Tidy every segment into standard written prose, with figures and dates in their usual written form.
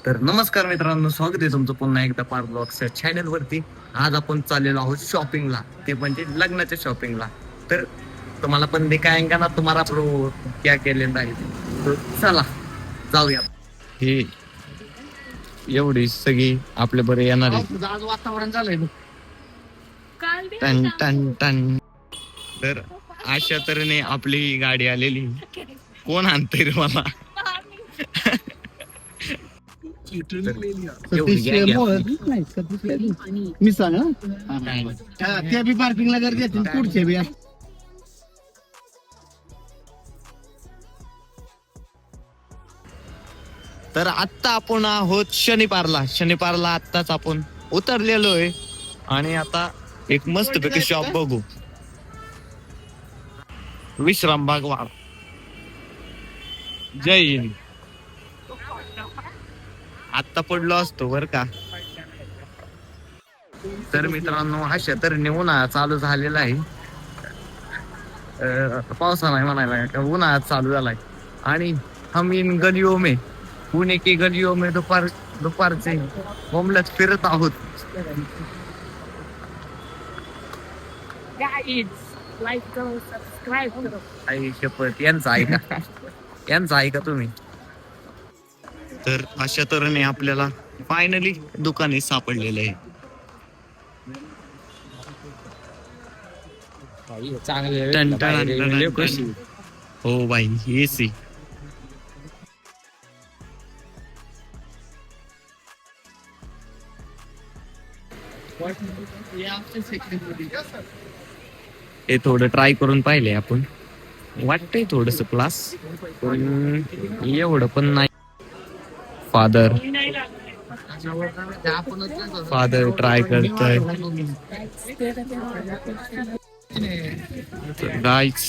तर नमस्कार मित्रांनो, स्वागत आहे तुमचं पुन्हा एकदा पार्थ ब्लॉग्सच्या चॅनल वरती. आज आपण चाललेलो आहोत शॉपिंगला, ते म्हणजे लग्नाच्या शॉपिंगला. तर तुम्हाला पण दिखाएंगे ना तुम्हाला प्रो क्या केलेलं आहे. तर चला जाऊया. हे एवढी सगळी आपल्या बरे येणार आहे. आज वातावरण झालंय टन टन टन. तर अशा तऱ्हेने आपली गाडी आलेली. कोण आणतंय रे मला? मी सांग त्या बी पार्किंगला गर्दी येतील पुढचे बी. तर आत्ता आपण आहोत शनिपारला आत्ताच आपण उतरलेलो आहे आणि आता एक मस्त पैकी शॉप बघू. विश्रामबाग वाड. जय हिंद. आत्ता पडलो असतो बर का. तर मित्रांनो, अशा तर उन्हाळा चालू झालेला आहे. पावसा नाही म्हणायला का, उन्हाळा चालू झालाय आणि हम इन गलियों में, पुणे की गलियों में दुपारचे बोंबलत फिरत आहोत. आई शपथ, यांचं ऐका तुम्ही. तर अशा तऱ्हेने आपल्याला फायनली दुकाने सापडलेले आहे. हो भाई, एसी. हे थोडं ट्राय करून पाहिले आपण. वाटतंय थोडस क्लास, पण एवढं पण नाही. फादर ट्राय करतोय. गाईस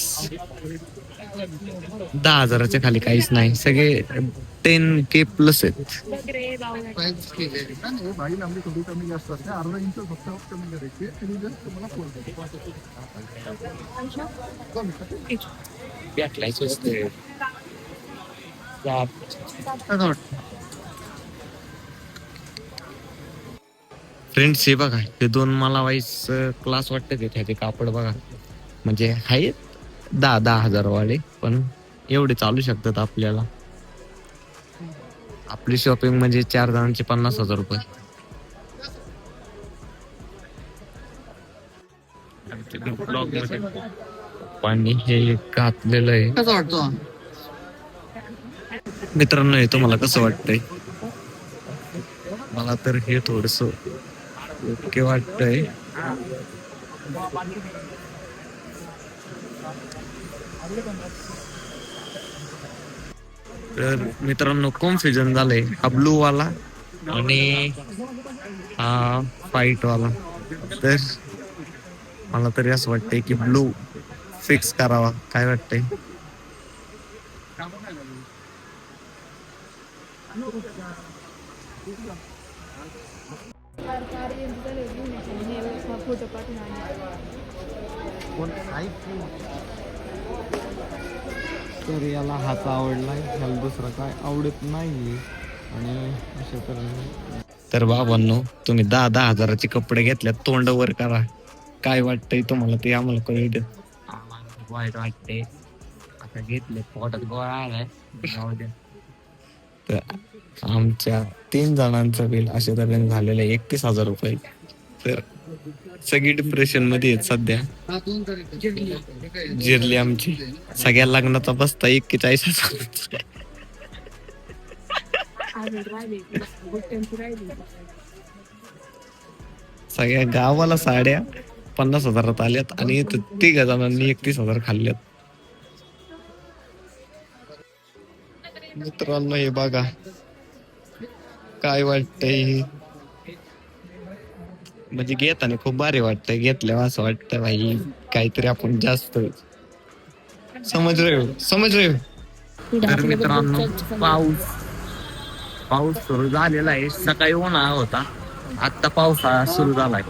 10,000च्या खाली काहीच नाही, सगळे 10K प्लस आहेत. फ्रेंड्स, हे बघा, हे दोन मला वाईस क्लास वाटतं ते त्याचे कापड बघा. म्हणजे आहेत 10,000 वाले, पण एवढे चालू शकतात आपल्याला. आपली शॉपिंग म्हणजे 4 जणांचे 50,000 रुपये. पाणी हे घातलेलं आहे. कसं वाटतो मित्रांनो, हे तुम्हाला कसं वाटतंय? मला तर हे थोडस ओके वाटतंय. तर मित्रांनो, कन्फ्युजन झालंय. हा ब्लू वाला आणि हा व्हाईट वाला. तर मला तरी असं वाटतंय की ब्लू फिक्स करावा. काय वाटतंय? तर याला हात आवडलाय, ह्याला दुसरा काय आवडत नाही. आणि अशा तऱ्हेने तर बाबांनो, तुम्ही 10,000चे कपडे घेतल्यात, तोंड वर करा. काय वाटतंय तुम्हाला ते आम्हाला कळू द्या. वाईट वाटते. आता घेतले, पोटात गोळा आलाय. तर आमच्या 3 जणांचं बिल अशा तऱ्हेने झालेलं आहे 31,000 रुपये. तर सगळी डिप्रेशन मध्ये आहेत सध्या. जिरली आमची. सगळ्या लग्नाचा बसता 41,000. सगळ्या गावाला साड्या 50,000 आल्यात आणि 3 जणांनी 31,000 खाल्ल्यात. मित्रांनो, हे बघा, काय वाटतंय. म्हणजे घेताना खूप भारी वाटतंय, घेतल्यावर असं वाटतं भाई काहीतरी आपण जास्त समज रे हो. तर मित्रांनो, पाऊस सुरू झालेला आहे. सकाळी उन्हाळा होता, आता पावसाळा सुरू झालाय.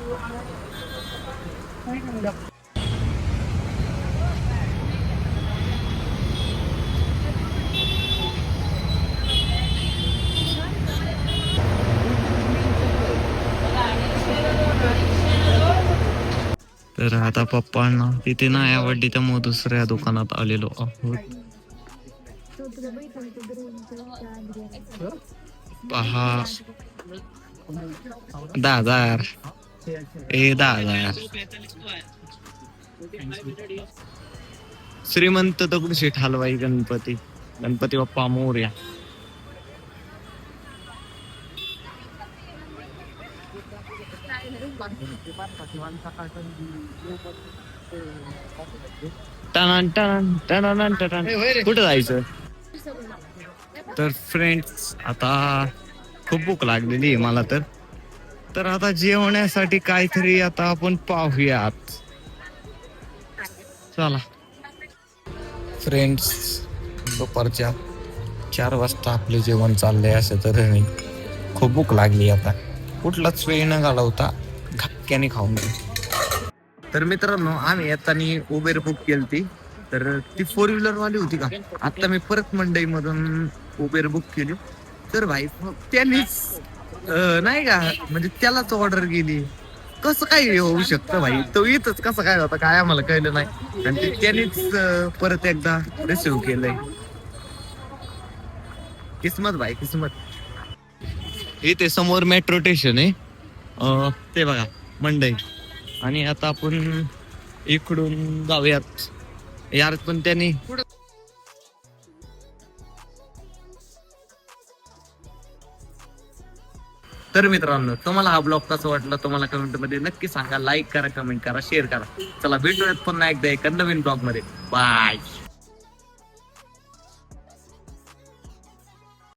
तर आता पप्पांना तिथे नाही आवडली त्यामुळे दुसऱ्या दुकानात आलेलो आहोत. पहा 10,000 10,000 श्रीमंत दगडूशेठ हलवाई गणपती गणपती बाप्पा मोरया. टनान टनान टनान टनान. कुठं जायचं? तर फ्रेंड्स आता खूप भूक लागलेली आहे मला तर आता जेवण्यासाठी काहीतरी आता आपण पाहूयात. चला फ्रेंड्स, दुपारच्या 4 वाजता आपले जेवण चाललंय असं तऱ्हेने. खूप भूक लागली आता, कुठलाच वेळ न घालवता घाक्याने खाऊन घेऊ. तर मित्रांनो, आम्ही येताना उबेर बुक केली तर ती 4 व्हीलर वाली होती का. आता मी परत मंडईमधून उबेर बुक केली तर भाई त्यांनीच नाही का म्हणजे त्यालाच ऑर्डर गेली. कसं काय होऊ शकतं भाई, तो इथंच कसं काय होता काय आम्हाला कळलं नाही. आणि त्यानेच परत एकदा रिसिव्ह केलंय. किस्मत भाई किस्मत. इथे समोर मेट्रो स्टेशन आहे, ते बघा मंडई. आणि आता आपण इकडून जाऊयात यार. पण त्यांनी तर मित्रांनो, तुम्हाला हा ब्लॉग कसा वाटला तुम्हाला कमेंट मध्ये नक्की सांगा. लाईक करा, कमेंट करा, शेअर करा. चला भेटूयात पुन्हा एकदा एका नवीन ब्लॉग मध्ये. बाय.